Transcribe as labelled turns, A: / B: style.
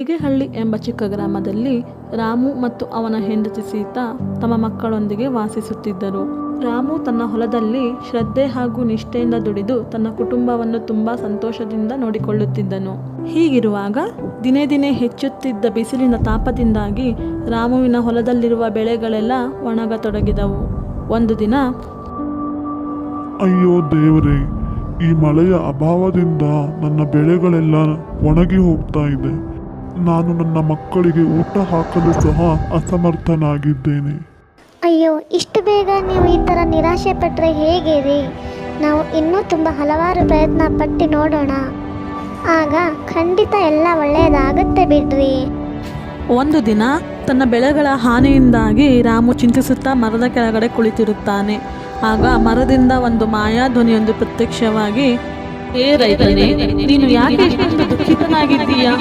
A: ಹೊಯ್ಗೆಹಳ್ಳಿ ಎಂಬ ಚಿಕ್ಕ ಗ್ರಾಮದಲ್ಲಿ ರಾಮು ಮತ್ತು ಅವನ ಹೆಂಡತಿ ಸೀತಾ ತಮ್ಮ ಮಕ್ಕಳೊಂದಿಗೆ ವಾಸಿಸುತ್ತಿದ್ದರು. ರಾಮು ತನ್ನ ಹೊಲದಲ್ಲಿ ಶ್ರದ್ಧೆ ಹಾಗೂ ನಿಷ್ಠೆಯಿಂದ ದುಡಿದು ತನ್ನ ಕುಟುಂಬವನ್ನು ತುಂಬಾ ಸಂತೋಷದಿಂದ ನೋಡಿಕೊಳ್ಳುತ್ತಿದ್ದನು. ಹೀಗಿರುವಾಗ ದಿನೇ ದಿನೇ ಹೆಚ್ಚುತ್ತಿದ್ದ ಬಿಸಿಲಿನ ತಾಪದಿಂದಾಗಿ ರಾಮುವಿನ ಹೊಲದಲ್ಲಿರುವ ಬೆಳೆಗಳೆಲ್ಲ ಒಣಗತೊಡಗಿದವು. ಒಂದು ದಿನ,
B: ಅಯ್ಯೋ ದೇವರೇ, ಈ ಮಳೆಯ ಅಭಾವದಿಂದ ನನ್ನ ಬೆಳೆಗಳೆಲ್ಲ ಒಣಗಿ ಹೋಗ್ತಾ ಇದೆ. ನಾನು ನನ್ನ ಮಕ್ಕಳಿಗೆ ಊಟ ಹಾಕಲು ಸಹ ಅಸಮರ್ಥನಾಗಿದ್ದೇನೆ.
C: ಅಯ್ಯೋ, ಇಷ್ಟು ಬೇಗ ನೀವು ಈ ಥರ ನಿರಾಶೆ ಪಟ್ಟರೆ ಹೇಗೆ ರೀ? ನಾವು ಇನ್ನೂ ತುಂಬ ಹಲವಾರು ಪ್ರಯತ್ನ ಪಟ್ಟು ನೋಡೋಣ. ಆಗ ಖಂಡಿತ ಎಲ್ಲ ಒಳ್ಳೆಯದಾಗುತ್ತೆ ಬಿಡ್ರಿ.
A: ಒಂದು ದಿನ ತನ್ನ ಬೆಳೆಗಳ ಹಾನಿಯಿಂದಾಗಿ ರಾಮು ಚಿಂತಿಸುತ್ತಾ ಮರದ ಕೆಳಗಡೆ ಕುಳಿತಿರುತ್ತಾನೆ. ಆಗ ಮರದಿಂದ ಒಂದು ಮಾಯಾಧ್ವನಿಯೊಂದು ಪ್ರತ್ಯಕ್ಷವಾಗಿ, ಏ ರೈತನೇ, ನೀನು ಯಾಕೆ ಇಷ್ಟೊಂದು ದುಃಖಿತನಾಗಿದ್ದೀಯಾ?